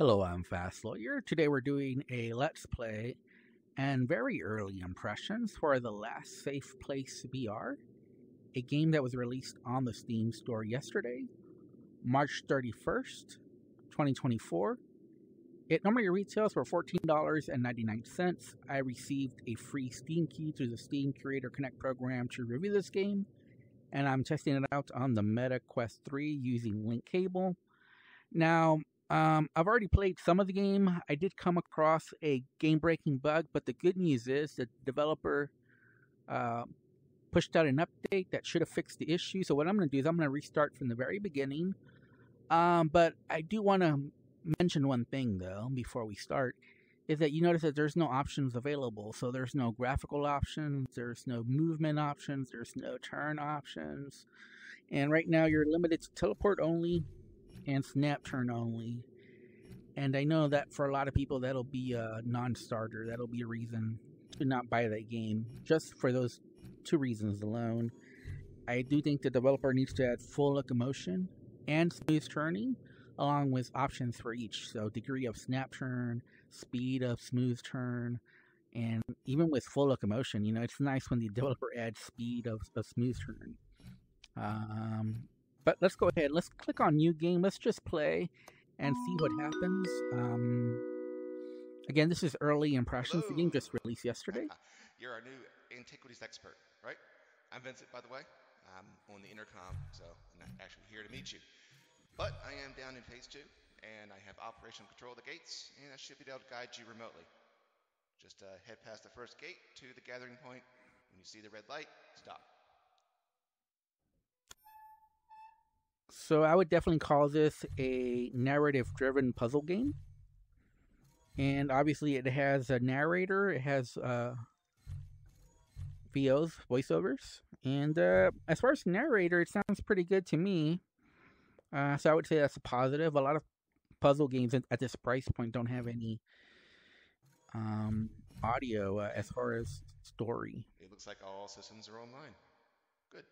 Hello, I'm Fast Lawyer. Today we're doing a Let's Play and very early impressions for The Last Safe Place VR, a game that was released on the Steam store yesterday, March 31st, 2024. It normally retails for $14.99. I received a free Steam key through the Steam Creator Connect program to review this game, and I'm testing it out on the Meta Quest 3 using Link Cable. Now, I've already played some of the game. I did come across a game-breaking bug, but the good news is that the developer pushed out an update that should have fixed the issue. So what I'm going to do is I'm going to restart from the very beginning. But I do want to mention one thing, though, before we start, is that you notice that there's no options available. So there's no graphical options, there's no movement options, there's no turn options. And right now you're limited to teleport only and snap turn only. And I know that for a lot of people that'll be a non-starter. That'll be a reason to not buy that game. Just for those two reasons alone. I do think the developer needs to add full locomotion and smooth turning, along with options for each. So degree of snap turn, speed of smooth turn, and even with full locomotion, it's nice when the developer adds speed of smooth turn. But let's go ahead. Let's click on New Game. Let's just play and see what happens. Again, this is early impressions. The game just released yesterday. You're our new antiquities expert, right? I'm Vincent, by the way. I'm on the intercom, so I'm not actually here to meet you. But I am down in phase 2, and I have operational control of the gates, and I should be able to guide you remotely. Just head past the first gate to the gathering point. When you see the red light, stop. So I would definitely call this a narrative-driven puzzle game. And obviously it has a narrator, it has VOs, voiceovers. And as far as narrator, it sounds pretty good to me. So I would say that's a positive. A lot of puzzle games at this price point don't have any audio as far as story. It looks like all systems are online. Good.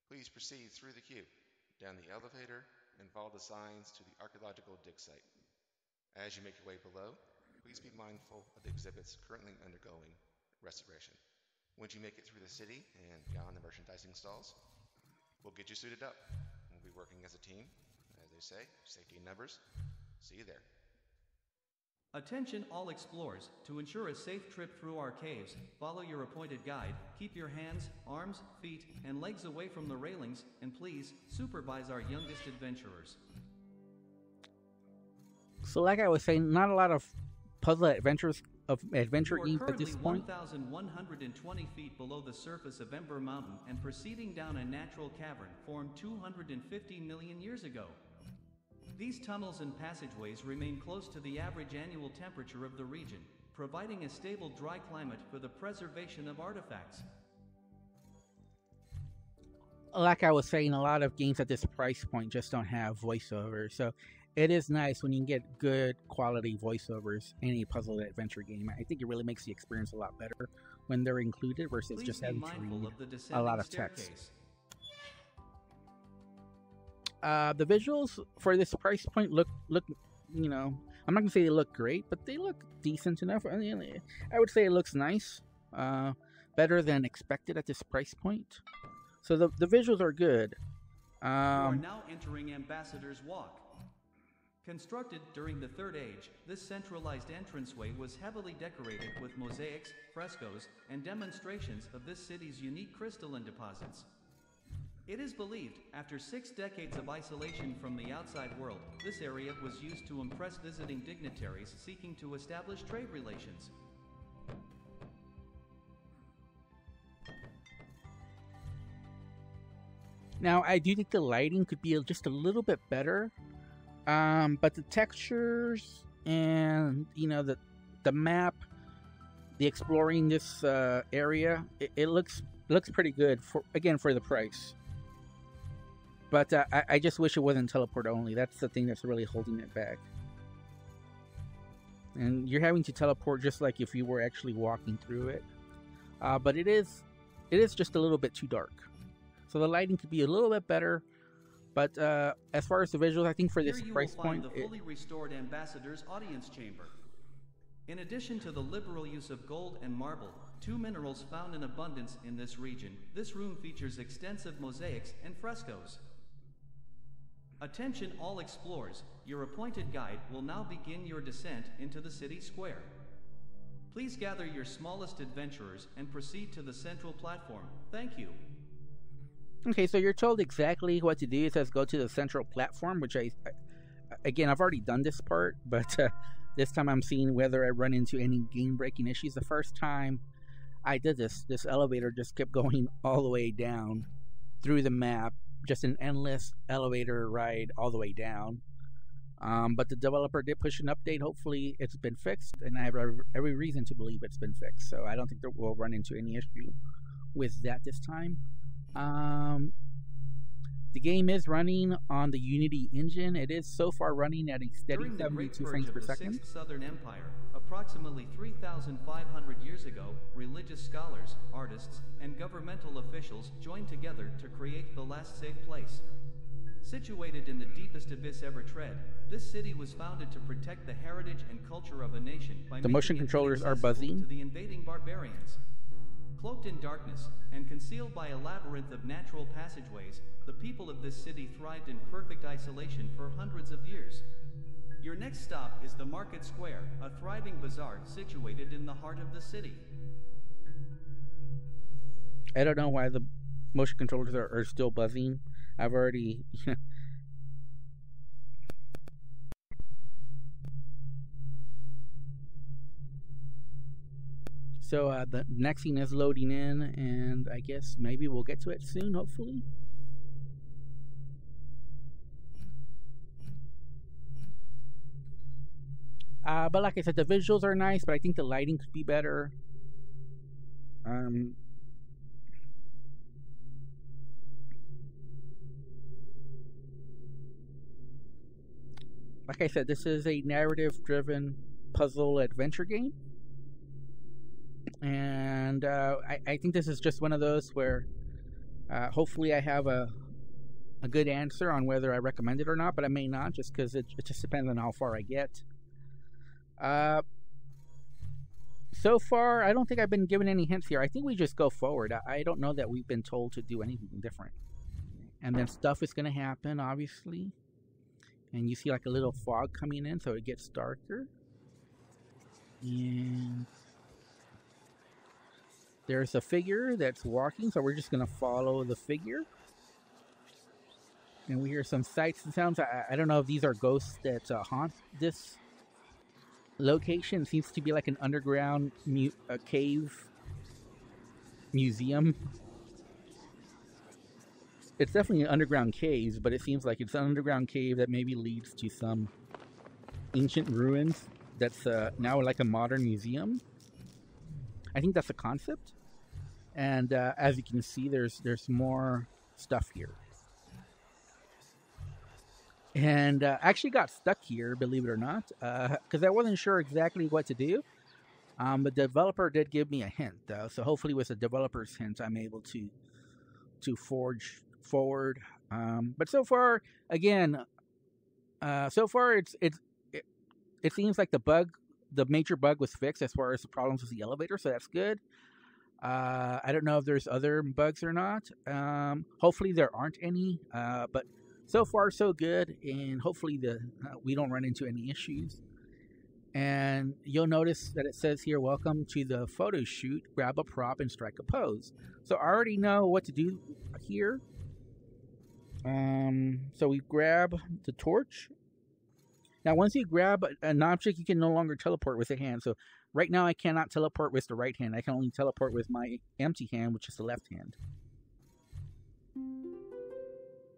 Please proceed through the queue, down the elevator, and follow the signs to the archaeological dig site. As you make your way below, please be mindful of the exhibits currently undergoing restoration. Once you make it through the city and beyond the merchandising stalls, we'll get you suited up. We'll be working as a team, as they say, safety in numbers. See you there. Attention all explorers, to ensure a safe trip through our caves, follow your appointed guide, keep your hands, arms, feet, and legs away from the railings, and please, supervise our youngest adventurers. So like I was saying, not a lot of puzzle adventure games at this point. You are currently 1,120 feet below the surface of Ember Mountain and proceeding down a natural cavern formed 250 million years ago. These tunnels and passageways remain close to the average annual temperature of the region, providing a stable dry climate for the preservation of artifacts. Like I was saying, a lot of games at this price point just don't have voiceovers. So it is nice when you can get good quality voiceovers in a puzzle adventure game. I think it really makes the experience a lot better when they're included versus just having to read a lot of text. The visuals for this price point look, I'm not gonna say they look great, but they look decent enough. I would say it looks nice, better than expected at this price point. So the visuals are good. You are now entering Ambassador's Walk. Constructed during the Third Age, this centralized entranceway was heavily decorated with mosaics, frescoes, and demonstrations of this city's unique crystalline deposits. It is believed, after 6 decades of isolation from the outside world, this area was used to impress visiting dignitaries seeking to establish trade relations. Now, I do think the lighting could be just a little bit better, but the textures and the map, the exploring this area, it looks pretty good for the price. But I just wish it wasn't teleport only. That's the thing that's really holding it back. And you're having to teleport just like if you were actually walking through it. But it is just a little bit too dark. So the lighting could be a little bit better. But as far as the visuals, I think for this Here you price will find point, the fully restored Ambassador's audience chamber. In addition to the liberal use of gold and marble, two minerals found in abundance in this region, this room features extensive mosaics and frescoes. Attention all explorers, your appointed guide will now begin your descent into the city square. Please gather your smallest adventurers and proceed to the central platform. Thank you. Okay, so you're told exactly what to do. It says go to the central platform, which again, I've already done this part, but this time I'm seeing whether I run into any game-breaking issues. The first time I did this elevator just kept going all the way down through the map, just an endless elevator ride all the way down. But the developer did push an update. Hopefully it's been fixed, and I have every reason to believe it's been fixed. So I don't think that we'll run into any issue with that this time. The game is running on the Unity engine. It is so far running at a steady 72 frames per second. During the Great Purge of the Sixth Southern Empire, approximately 3,500 years ago, religious scholars, artists, and governmental officials joined together to create the last safe place. Situated in the deepest abyss ever tread, this city was founded to protect the heritage and culture of a nation by the motion controllers are buzzing to the invading barbarians. Cloaked in darkness and concealed by a labyrinth of natural passageways, the people of this city thrived in perfect isolation for hundreds of years. Your next stop is the Market Square, a thriving bazaar situated in the heart of the city. I don't know why the motion controllers are still buzzing. I've already... So the next scene is loading in, and I guess maybe we'll get to it soon, hopefully. But like I said, the visuals are nice, but I think the lighting could be better. Like I said, this is a narrative-driven puzzle adventure game. And I think this is just one of those where hopefully I have a good answer on whether I recommend it or not, but I may not, just because it just depends on how far I get. So far, I don't think I've been given any hints here. I think we just go forward. I don't know that we've been told to do anything different. And then stuff is going to happen, obviously. And you see like a little fog coming in, so it gets darker. And there's a figure that's walking, so we're just going to follow the figure. And we hear some sights and sounds. I don't know if these are ghosts that haunt this location. It seems to be like an underground cave museum. It's definitely an underground cave, but it seems like it's an underground cave that maybe leads to some ancient ruins that's now like a modern museum. I think that's the concept. And as you can see, there's more stuff here. And I actually got stuck here, believe it or not, because I wasn't sure exactly what to do. The developer did give me a hint, though, so hopefully with the developer's hint, I'm able to forge forward. But so far, again, it seems like the major bug was fixed as far as the problems with the elevator, so that's good. I don't know if there's other bugs or not. Hopefully there aren't any, but so far so good, and hopefully we don't run into any issues. And you'll notice that it says here, welcome to the photo shoot, grab a prop and strike a pose. So I already know what to do here. So we grab the torch. Now once you grab an object, you can no longer teleport with the hand. So right now I cannot teleport with the right hand. I can only teleport with my empty hand, which is the left hand.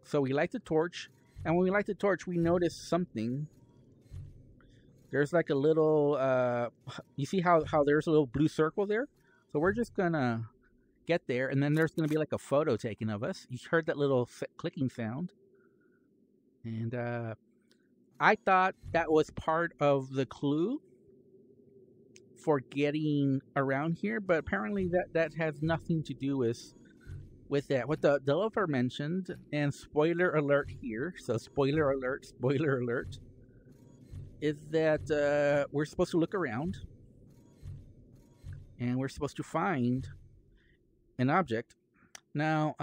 So we light the torch, and when we light the torch, we notice something. There's like a little, you see how there's a little blue circle there? So we're just gonna get there, and then there's gonna be like a photo taken of us. You heard that little clicking sound. And I thought that was part of the clue for getting around here, but apparently that has nothing to do with with that, what the developer mentioned, and spoiler alert here, so spoiler alert, is that we're supposed to look around and we're supposed to find an object. Now,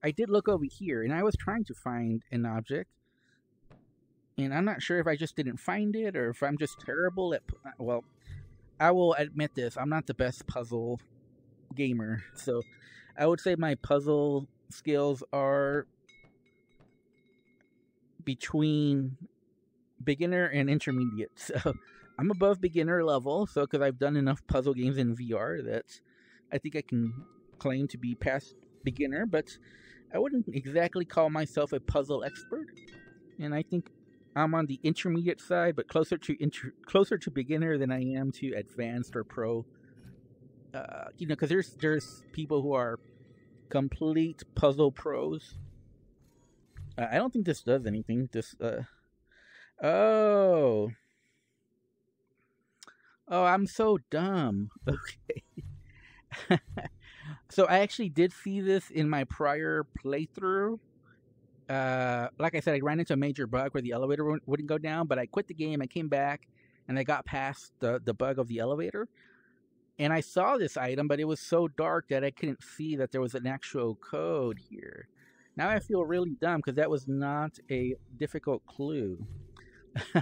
I did look over here and I was trying to find an object, and I'm not sure if I just didn't find it or if I'm just terrible at, well, I will admit this, I'm not the best puzzle gamer, so I would say my puzzle skills are between beginner and intermediate. So I'm above beginner level, so because I've done enough puzzle games in VR that I think I can claim to be past beginner, but I wouldn't exactly call myself a puzzle expert, and I think I'm on the intermediate side, but closer to beginner than I am to advanced or pro. Because there's people who are complete puzzle pros. I don't think this does anything. Oh, I'm so dumb. Okay. So I actually did see this in my prior playthrough. Like I said, I ran into a major bug where the elevator wouldn't go down, but I quit the game, I came back, and I got past the bug of the elevator. And I saw this item, but it was so dark that I couldn't see that there was an actual code here. Now I feel really dumb because that was not a difficult clue.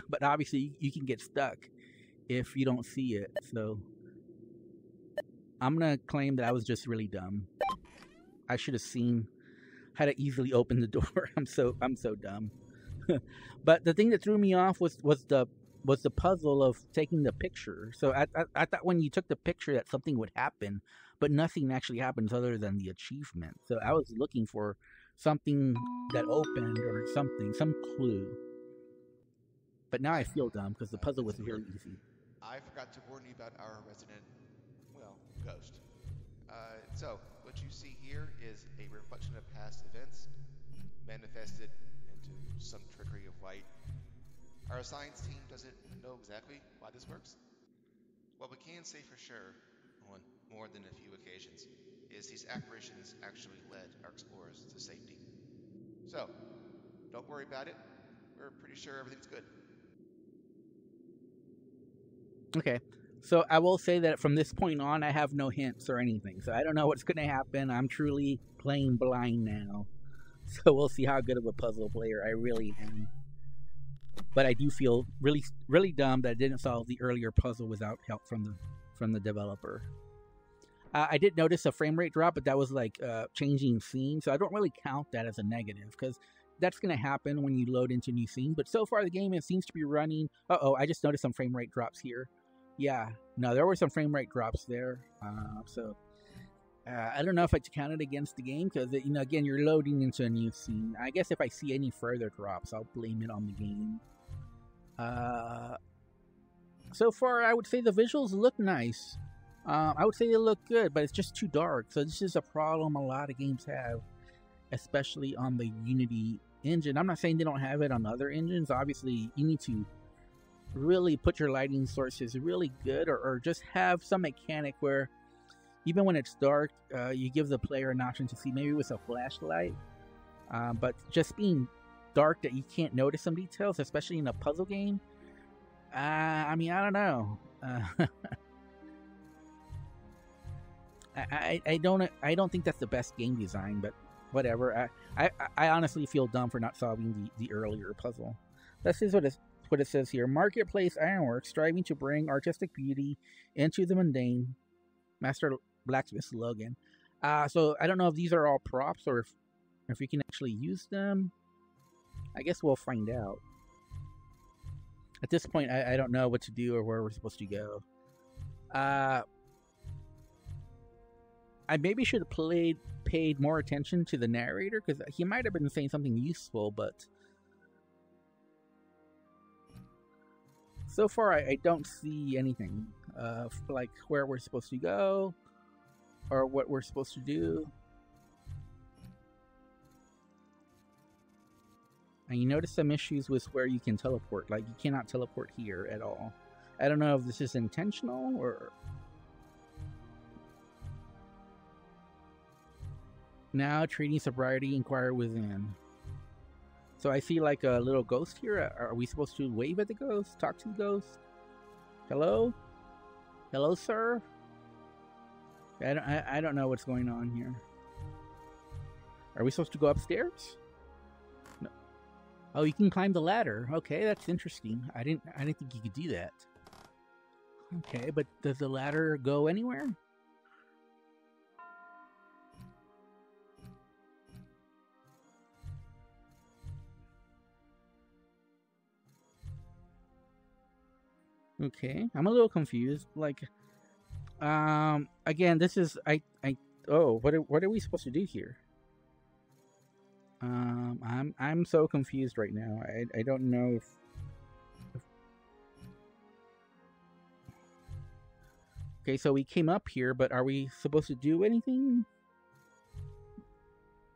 But obviously you can get stuck if you don't see it. So I'm going to claim that I was just really dumb. I should have seen how to easily open the door. I'm so dumb. But the thing that threw me off was the puzzle of taking the picture. So I thought when you took the picture that something would happen, but nothing actually happens other than the achievement. So I was looking for something that opened or something, some clue. But now I feel dumb because the puzzle was really easy. I forgot to warn you about our resident, well, ghost. So, what you see here is a reflection of past events manifested into some trickery of light. Our science team doesn't know exactly why this works. What we can say for sure, on more than a few occasions, is these apparitions actually led our explorers to safety. So, don't worry about it. We're pretty sure everything's good. Okay, so I will say that from this point on, I have no hints or anything. So I don't know what's going to happen. I'm truly playing blind now. So we'll see how good of a puzzle player I really am. But I do feel really, really dumb that I didn't solve the earlier puzzle without help from the developer. I did notice a frame rate drop, but that was like changing scene. So I don't really count that as a negative because that's going to happen when you load into new scenes. But so far the game, it seems to be running. I just noticed some frame rate drops here. Yeah, no, there were some frame rate drops there. I don't know if I counted against the game because, again, you're loading into a new scene. I guess if I see any further drops, I'll blame it on the game. So far, I would say the visuals look nice. I would say they look good, but it's just too dark. So this is a problem a lot of games have, especially on the Unity engine. I'm not saying they don't have it on other engines. Obviously, you need to really put your lighting sources really good, or just have some mechanic where even when it's dark, you give the player an option to see maybe with a flashlight. But just being dark that you can't notice some details, especially in a puzzle game, I don't know. I don't think that's the best game design, but whatever. I honestly feel dumb for not solving the earlier puzzle. This is what it says here. Marketplace Ironworks, striving to bring artistic beauty into the mundane. Master Blacksmith slogan. So I don't know if these are all props or if you can actually use them. I guess we'll find out. At this point, I don't know what to do or where we're supposed to go. I maybe should have paid more attention to the narrator, because he might have been saying something useful, but so far I don't see anything like where we're supposed to go or what we're supposed to do. And you notice some issues with where you can teleport. Like, you cannot teleport here at all. I don't know if this is intentional or... Now trading sobriety, inquire within. So I see like a little ghost here. Are we supposed to wave at the ghost? Talk to the ghost? Hello? Hello, sir? I don't know what's going on here. Are we supposed to go upstairs? No. Oh, you can climb the ladder. Okay, that's interesting. I didn't think you could do that. Okay, but does the ladder go anywhere? Okay, I'm a little confused. Like, again, this is oh, what are we supposed to do here? I'm so confused right now. I don't know if okay, so we came up here, but are we supposed to do anything?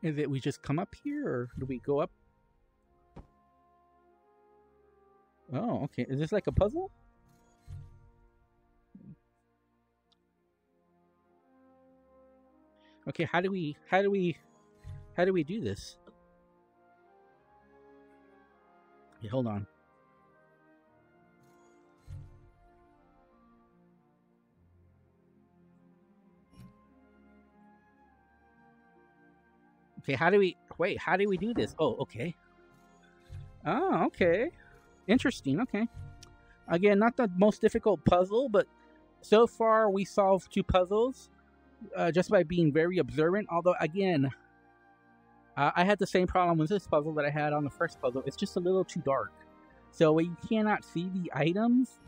Is it we just come up here, or do we go up? Oh, okay. Is this like a puzzle? Okay, how do we do this? Okay, hold on. Okay, how do we do this? Oh, okay. Oh, okay. Interesting. Okay. Again, not the most difficult puzzle, but so far we solved 2 puzzles just by being very observant. Although, again, I had the same problem with this puzzle that I had on the first puzzle. It's just a little too dark. So when you cannot see the items,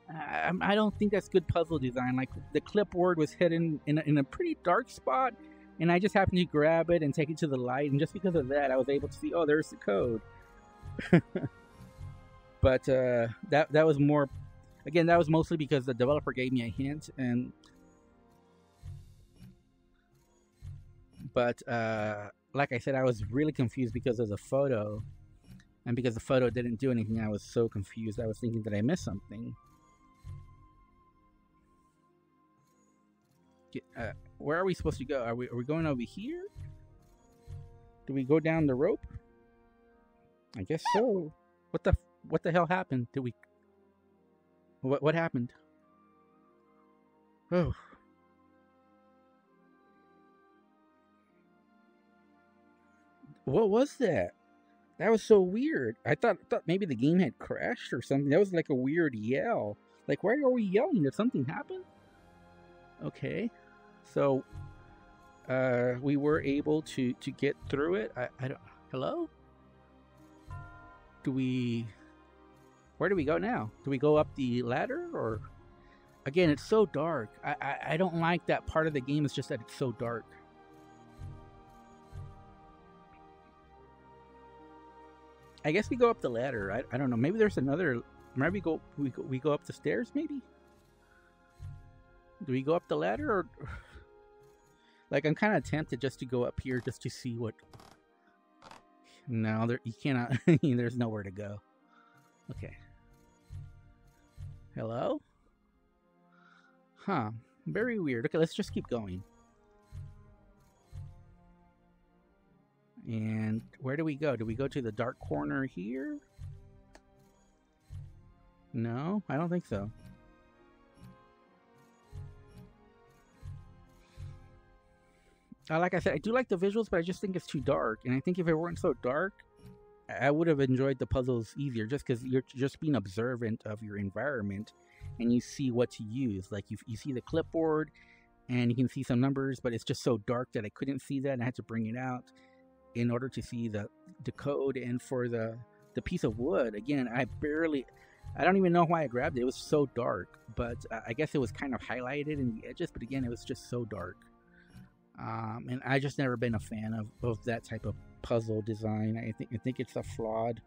I don't think that's good puzzle design. Like, the clipboard was hidden in a pretty dark spot, and I just happened to grab it and take it to the light, and just because of that, I was able to see, oh, there's the code. But that was more, again, that was mostly because the developer gave me a hint, but like I said, I was really confused because of the photo, and because the photo didn't do anything, I was so confused. I was thinking that I missed something. Where are we supposed to go? Are we going over here? Do we go down the rope? I guess so. What the hell happened? Did we? What happened? Oh. What was that? That was so weird. I thought maybe the game had crashed or something. That was like a weird yell. Like, why are we yelling? Did something happen? Okay. So we were able to get through it. I don't. Hello? Where do we go now? Do we go up the ladder, or again, it's so dark. I don't like that part of the game. It's just that it's so dark. I guess we go up the ladder. I don't know. Maybe there's another. Maybe we go up the stairs. Maybe. Do we go up the ladder, or like, I'm kind of tempted just to go up here just to see what. No, you cannot. There's nowhere to go. Okay. Hello? Huh. Very weird. Okay, let's just keep going. And where do we go? Do we go to the dark corner here? No, I don't think so. Like I said, I do like the visuals, but I just think it's too dark. And I think if it weren't so dark, I would have enjoyed the puzzles easier, just because you're just being observant of your environment and you see what to use. Like, you see the clipboard and you can see some numbers, but it's just so dark that I couldn't see that, and I had to bring it out in order to see the code. And for the piece of wood, again, I don't even know why I grabbed it. It was so dark, but I guess it was kind of highlighted in the edges, but again, it was just so dark. And I just never been a fan of that type of puzzle design. I think it's a flawed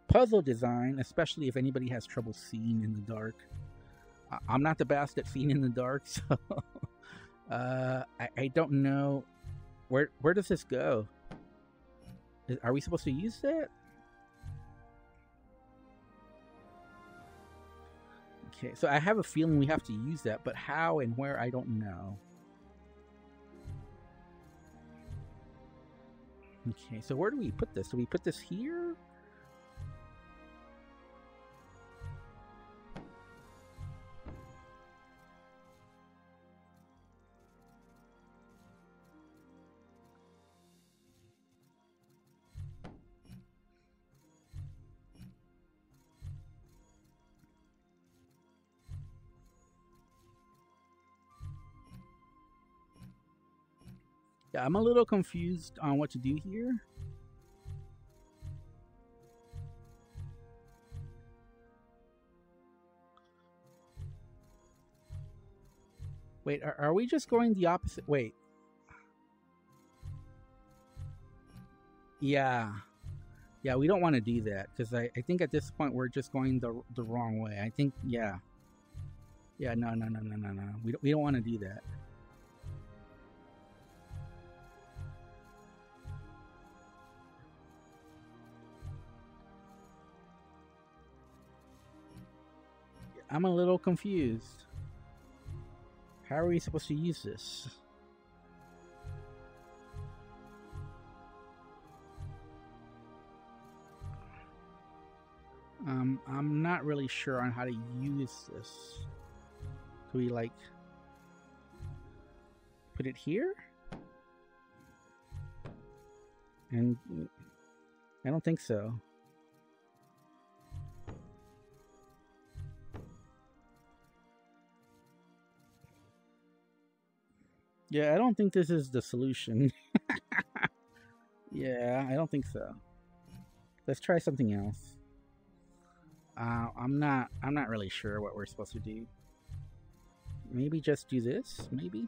puzzle design, especially if anybody has trouble seeing in the dark. I'm not the best at seeing in the dark, so I don't know where does this go. Are we supposed to use that? Okay, so I have a feeling we have to use that, but how and where, I don't know. Okay, so where do we put this? Do we put this here? Yeah, I'm a little confused on what to do here. Wait, are we just going the opposite? Wait. Yeah. Yeah, we don't want to do that, because I think at this point we're just going the wrong way. I think, yeah. Yeah, no. We don't want to do that. I'm a little confused. How are we supposed to use this? I'm not really sure on how to use this. Do we, like, put it here? And I don't think so. Yeah, I don't think this is the solution. Yeah, I don't think so. Let's try something else. I'm not really sure what we're supposed to do. Maybe just do this, maybe?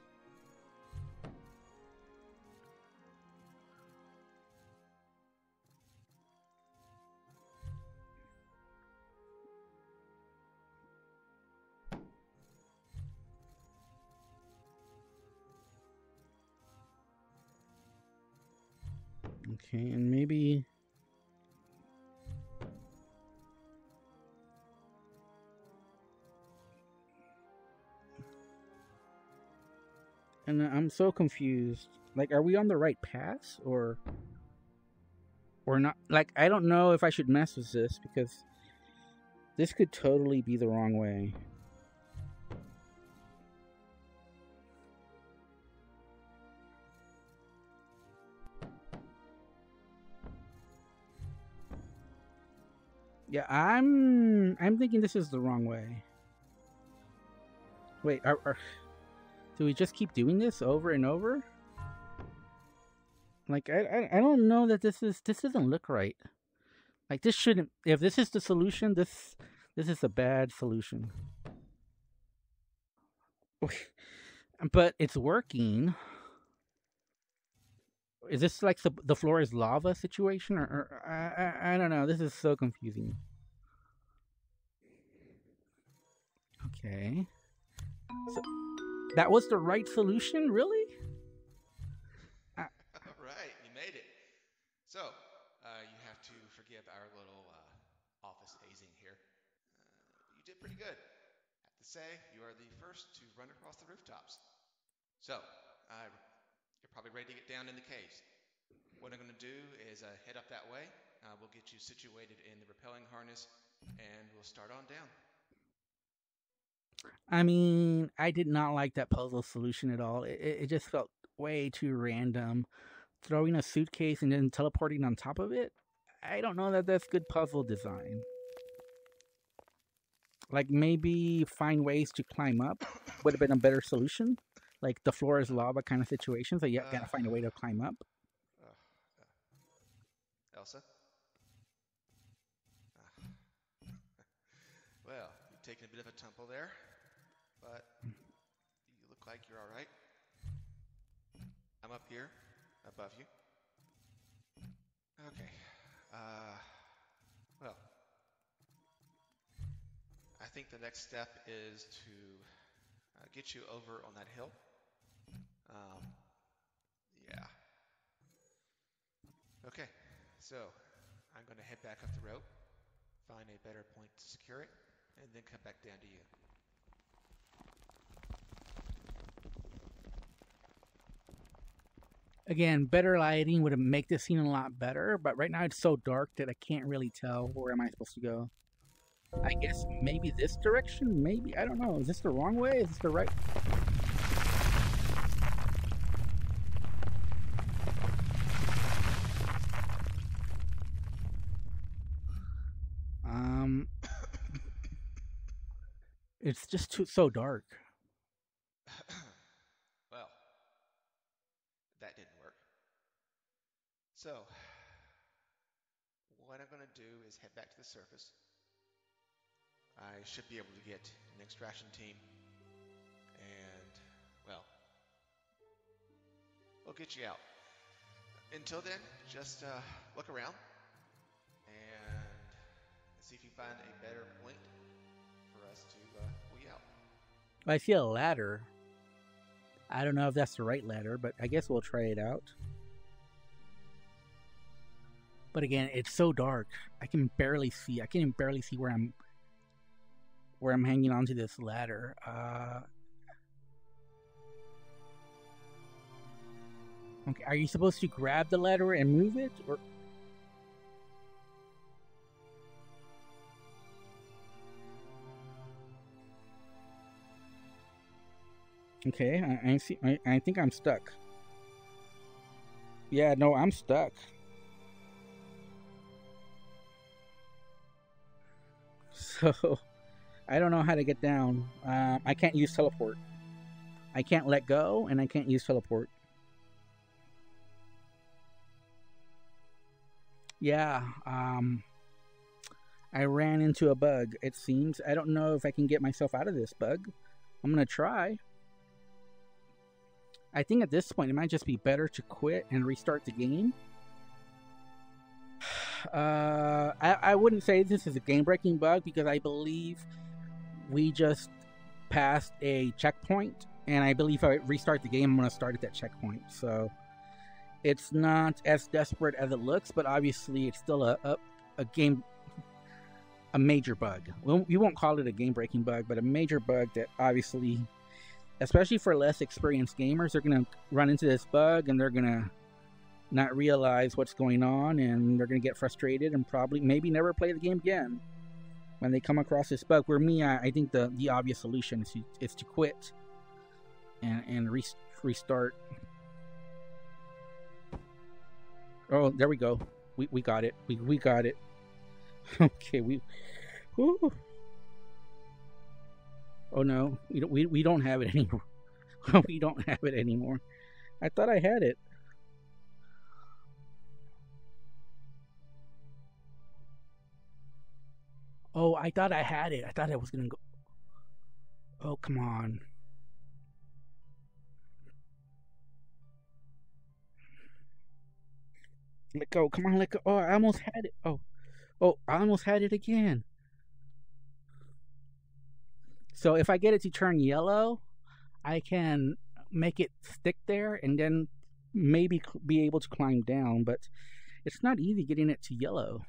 Okay, and maybe... And I'm so confused. Like, are we on the right path, or not? Like, I don't know if I should mess with this, because this could totally be the wrong way. Yeah, I'm thinking this is the wrong way. Wait, do we just keep doing this over and over? Like, I don't know that this doesn't look right. Like, this shouldn't... If this is the solution, this is a bad solution. But it's working. Is this like the floor is lava situation, or I don't know. This is so confusing. Okay. So that was the right solution, really? All right, you made it. So, you have to forgive our little office hazing here. You did pretty good. I have to say, you are the first to run across the rooftops. So, you're probably ready to get down in the caves. What I'm going to do is head up that way. We'll get you situated in the rappelling harness, and we'll start on down. I mean, I did not like that puzzle solution at all. It just felt way too random. Throwing a suitcase and then teleporting on top of it? I don't know that that's good puzzle design. Like, maybe find ways to climb up would have been a better solution. Like the floor is lava kind of situation, so you gotta find a way to climb up. Elsa? Well, you've taken a bit of a tumble there, but you look like you're all right. I'm up here, above you. Okay. Well, I think the next step is to get you over on that hill. Yeah. Okay, so I'm going to head back up the rope, find a better point to secure it, and then come back down to you. Again, better lighting would make this scene a lot better, but right now it's so dark that I can't really tell where am I supposed to go. I guess maybe this direction? Maybe? I don't know. Is this the wrong way? Is this the right? It's just so dark. Well, that didn't work. So, what I'm going to do is head back to the surface. I should be able to get an extraction team, and, well, we'll get you out. Until then, just look around and see if you find a better point for us to pull you out. I see a ladder. I don't know if that's the right ladder, but I guess we'll try it out. But again, it's so dark. I can barely see. I can barely see where I'm hanging onto this ladder. Okay, are you supposed to grab the ladder and move it, or? Okay, I see. I think I'm stuck. Yeah, no, I'm stuck. So, I don't know how to get down. I can't use teleport. I can't let go, and I can't use teleport. Yeah, I ran into a bug, it seems. I don't know if I can get myself out of this bug. I'm gonna try. I think at this point it might just be better to quit and restart the game. I wouldn't say this is a game-breaking bug because I believe we just passed a checkpoint, and I believe if I restart the game, I'm going to start at that checkpoint. So it's not as desperate as it looks, but obviously it's still a major bug. We won't call it a game-breaking bug, but a major bug that obviously, especially for less experienced gamers, they're going to run into this bug and they're going to not realize what's going on, and they're going to get frustrated and probably maybe never play the game again when they come across this bug. Where me, I think the obvious solution is to quit and restart. Oh, there we go. We got it. We got it. Okay, whew. Oh no, we don't have it anymore. We don't have it anymore. I thought I had it. Oh, I thought I had it. I thought I was gonna go. Oh, come on. Let go. Come on, let go. Oh, I almost had it. Oh, I almost had it again. So if I get it to turn yellow, I can make it stick there and then maybe be able to climb down. But it's not easy getting it to yellow.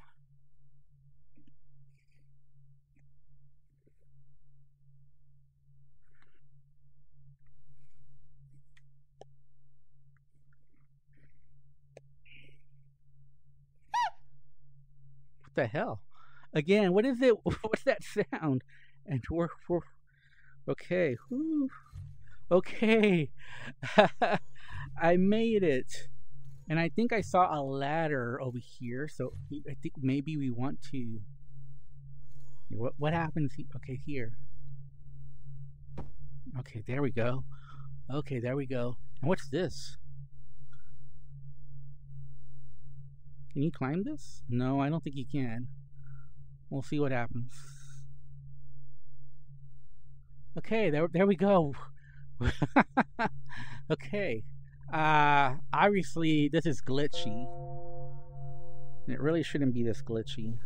What the hell? Again, what is it? What's that sound? And we're okay. Whew. Okay. I made it. And I think I saw a ladder over here. So I think maybe we want to. What happens? Okay, here. Okay, there we go. Okay, there we go. And what's this? Can you climb this? No, I don't think you can. We'll see what happens. Okay, there we go. Okay. Obviously this is glitchy. It really shouldn't be this glitchy.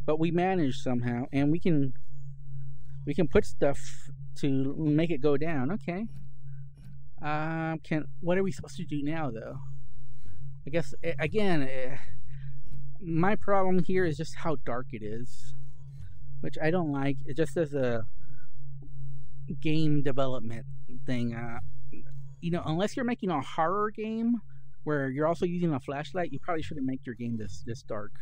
But we managed somehow, and we can put stuff to make it go down. Okay. What are we supposed to do now, though? I guess again, my problem here is just how dark it is, which I don't like. It just as a game development thing. unless you're making a horror game where you're also using a flashlight, you probably shouldn't make your game this dark.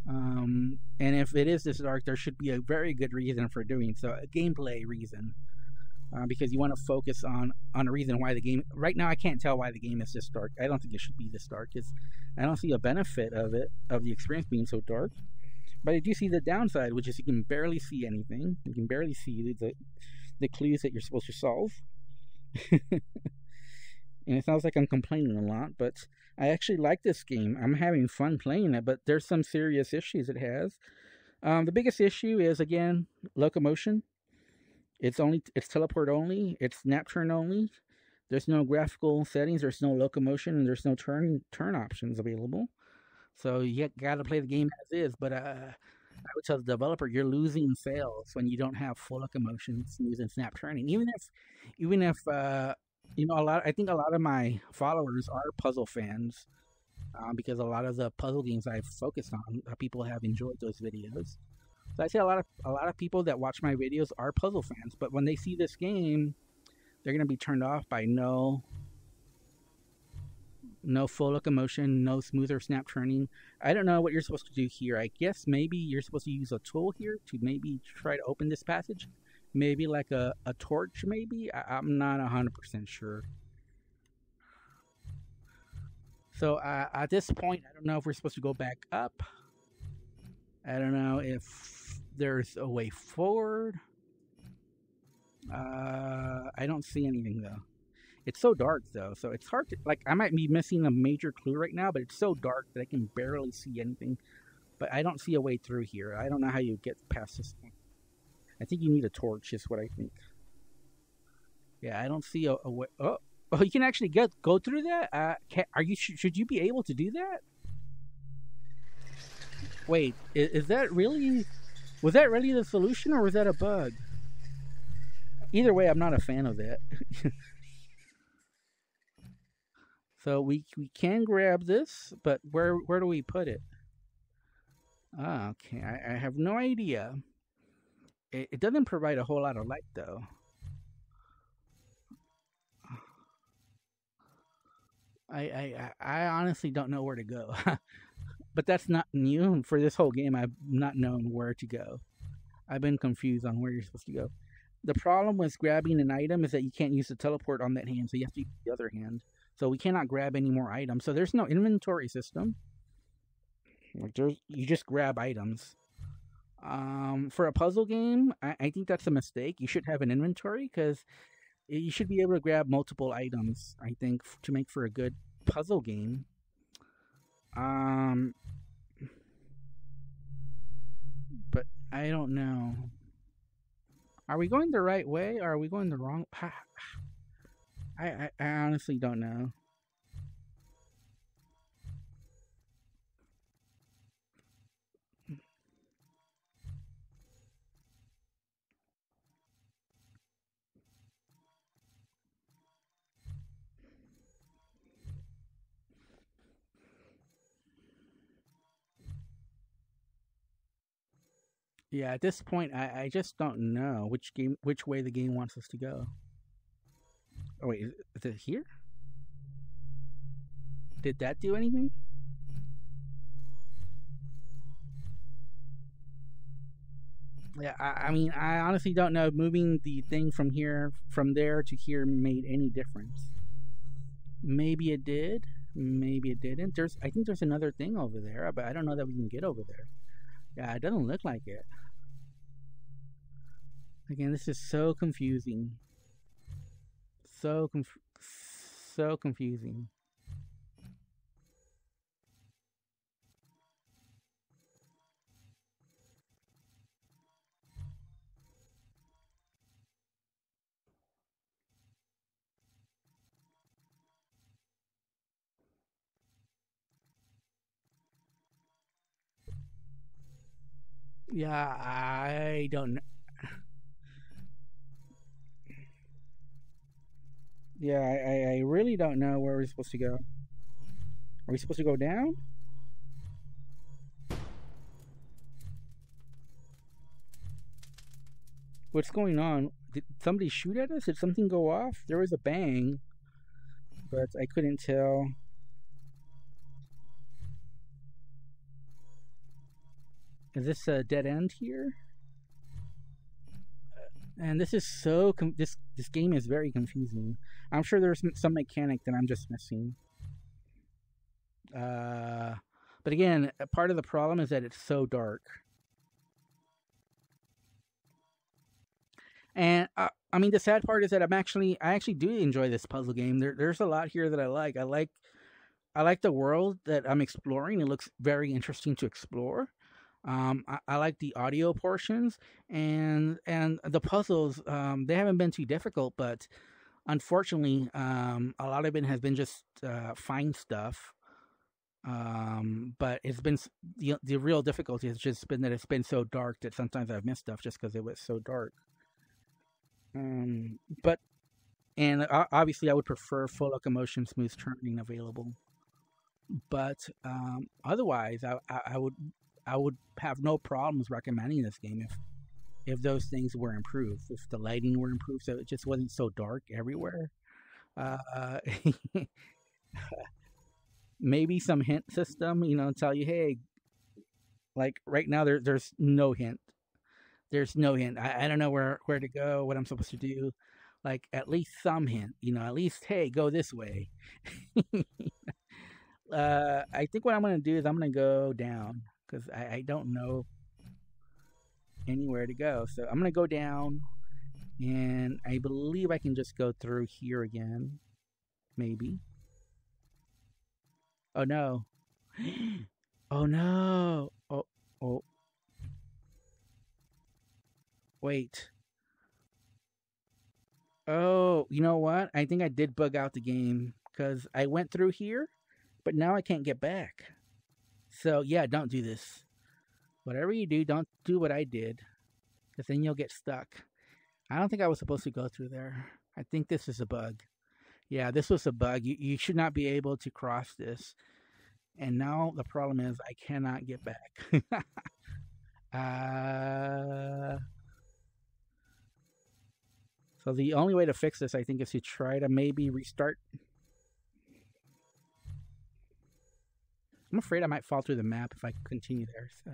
And if it is this dark, there should be a very good reason for doing so, a gameplay reason, because you want to focus on a reason why the game. Right now, I can't tell why the game is this dark. I don't think it should be this dark. I don't see a benefit of the experience being so dark. But I do see the downside, which is you can barely see anything. You can barely see the clues that you're supposed to solve. And it sounds like I'm complaining a lot, but I actually like this game. I'm having fun playing it, but there's some serious issues it has. The biggest issue is, again, locomotion. It's teleport only. It's snap turn only. There's no graphical settings. There's no locomotion, and there's no turn options available. So you gotta play the game as is. But I would tell the developer, you're losing sales when you don't have full locomotion, using snap turning. Even if I think a lot of my followers are puzzle fans, because a lot of the puzzle games I've focused on, people have enjoyed those videos. So I say a lot of people that watch my videos are puzzle fans, but when they see this game, they're gonna be turned off by no full locomotion, no smoother snap turning. I don't know what you're supposed to do here. I guess maybe you're supposed to use a tool here to maybe try to open this passage. Maybe like a torch, maybe? I'm not 100% sure. So at this point, I don't know if we're supposed to go back up. I don't know if there's a way forward. I don't see anything, though. It's so dark, though, so it's hard to... Like, I might be missing a major clue right now, but it's so dark that I can barely see anything. But I don't see a way through here. I don't know how you get past this point. I think you need a torch, is what I think. Yeah, I don't see a way... Oh, you can actually go through that? Should you be able to do that? Wait, is that really... Was that really the solution, or was that a bug? Either way, I'm not a fan of that. So we can grab this, but where do we put it? Ah, okay, I have no idea. It doesn't provide a whole lot of light, though. I honestly don't know where to go. But that's not new. For this whole game, I've not known where to go. I've been confused on where you're supposed to go. The problem with grabbing an item is that you can't use the teleport on that hand, so you have to use the other hand. So we cannot grab any more items. So there's no inventory system. Like you just grab items. For a puzzle game, I think that's a mistake. You should have an inventory, because you should be able to grab multiple items, I think, to make for a good puzzle game. But I don't know. Are we going the right way, or are we going the wrong? I honestly don't know. Yeah, at this point, I just don't know which way the game wants us to go. Oh wait, is it here? Did that do anything? Yeah, I mean, I honestly don't know. Moving the thing from there to here made any difference. Maybe it did. Maybe it didn't. I think there's another thing over there, but I don't know that we can get over there. Yeah, it doesn't look like it. Again, this is so confusing. So confusing. Yeah, I don't know. Yeah, I really don't know where we're supposed to go. Are we supposed to go down? What's going on? Did somebody shoot at us? Did something go off? There was a bang. but I couldn't tell. Is this a dead end here? And this is so this game is very confusing. I'm sure there's some mechanic that I'm just missing. But again, part of the problem is that it's so dark. And I mean, the sad part is that I actually do enjoy this puzzle game. There's a lot here that I like. I like the world that I'm exploring. It looks very interesting to explore. I like the audio portions and the puzzles. They haven't been too difficult, but unfortunately, a lot of it has been just find stuff. But it's been the real difficulty has just been that it's been so dark that sometimes I've missed stuff just because it was so dark. But obviously I would prefer full locomotion, smooth turning available. But otherwise, I would have no problems recommending this game if those things were improved, if the lighting were improved, so it just wasn't so dark everywhere. Maybe some hint system, tell you, hey, like right now there's no hint. There's no hint. I don't know where to go, what I'm supposed to do. Like at least some hint, at least, hey, go this way. I think what I'm gonna do is I'm gonna go down because I don't know anywhere to go. So I'm gonna go down, and I believe I can just go through here again, maybe. Oh no! Oh no! Oh! Wait. Oh, you know what? I think I did bug out the game because I went through here, but now I can't get back. So yeah, don't do this. Whatever you do, don't do what I did, because then you'll get stuck. I don't think I was supposed to go through there. I think this is a bug. Yeah, this was a bug. You should not be able to cross this. And now the problem is I cannot get back. So the only way to fix this, I think, is to try to maybe restart. I'm afraid I might fall through the map if I continue there. So.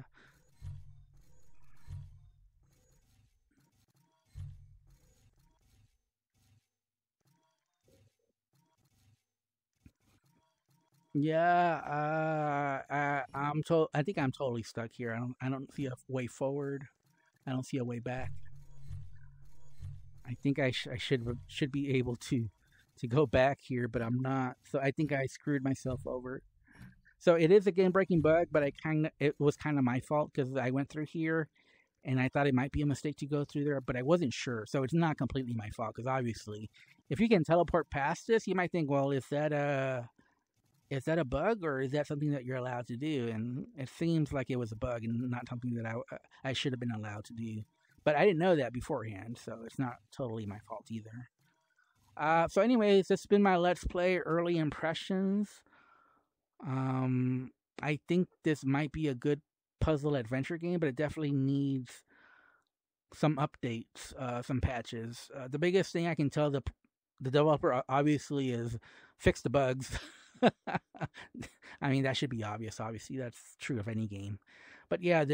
Yeah, I think I'm totally stuck here. I don't see a way forward. I don't see a way back. I think I should be able to go back here, but I'm not. So I think I screwed myself over. So it is a game-breaking bug, but it was kind of my fault because I went through here, and I thought it might be a mistake to go through there, but I wasn't sure. So it's not completely my fault because obviously, if you can teleport past this, you might think, well, is that a bug or is that something that you're allowed to do? And it seems like it was a bug and not something that I should have been allowed to do. But I didn't know that beforehand, so it's not totally my fault either. So anyways, this has been my Let's Play Early Impressions. I think this might be a good puzzle adventure game, but it definitely needs some updates, some patches. The biggest thing I can tell the developer obviously is fix the bugs. I mean, that should be obvious. Obviously, that's true of any game. But yeah,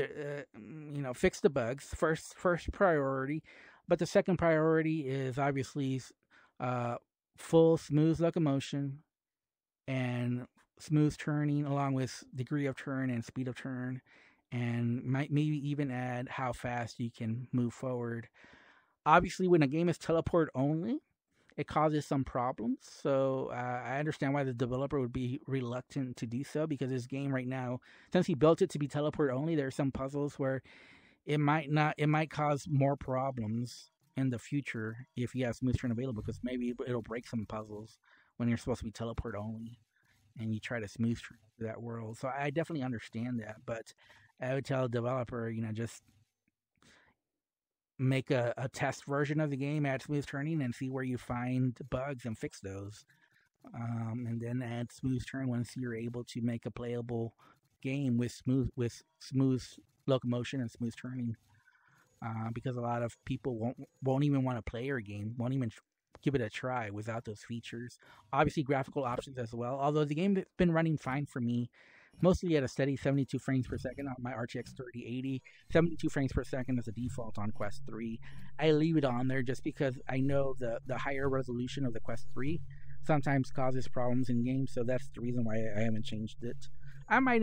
fix the bugs. First priority. But the second priority is obviously full smooth locomotion and smooth turning, along with degree of turn and speed of turn, and maybe even add how fast you can move forward. Obviously, when a game is teleport only, it causes some problems. So I understand why the developer would be reluctant to do so, because this game right now, since he built it to be teleport only, there are some puzzles where it might cause more problems in the future if you have smooth turn available, because maybe it'll break some puzzles when you're supposed to be teleport only and you try to smooth turn through that world. So I definitely understand that, but I would tell a developer, just make a test version of the game, add smooth turning, and see where you find bugs and fix those. And then add smooth turn once you're able to make a playable game with smooth locomotion and smooth turning. Because a lot of people won't even want to play your game, won't even give it a try without those features. Obviously, graphical options as well. Although the game has been running fine for me, mostly at a steady 72 frames per second on my RTX 3080. 72 frames per second is a default on Quest 3. I leave it on there just because I know the higher resolution of the Quest 3 sometimes causes problems in games, so that's the reason why I haven't changed it. I might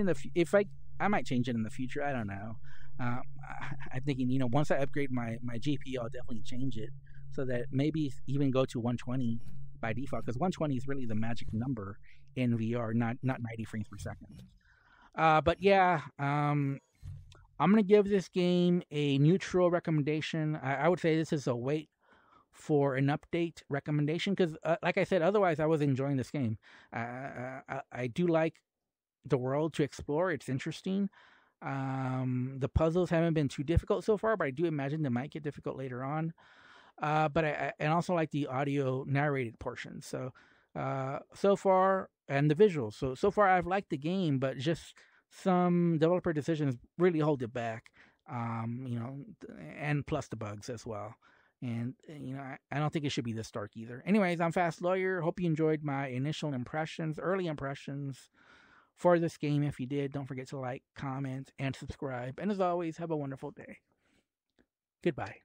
I might change it in the future. I don't know. I'm thinking, once I upgrade my GPU, I'll definitely change it so that maybe even go to 120 by default, because 120 is really the magic number in VR, not 90 frames per second. But yeah, I'm gonna give this game a neutral recommendation. I would say this is a wait for an update recommendation because, like I said, otherwise I was enjoying this game. I do like the world to explore. It's interesting. The puzzles haven't been too difficult so far, but I do imagine they might get difficult later on. But I also like the audio narrated portion. So far, and the visuals. So far I've liked the game, but just some developer decisions really hold it back. And plus the bugs as well. And I don't think it should be this dark either. Anyways, I'm Fast Lawyer. Hope you enjoyed my early impressions for this game. If you did, don't forget to like, comment, and subscribe. And as always, have a wonderful day. Goodbye.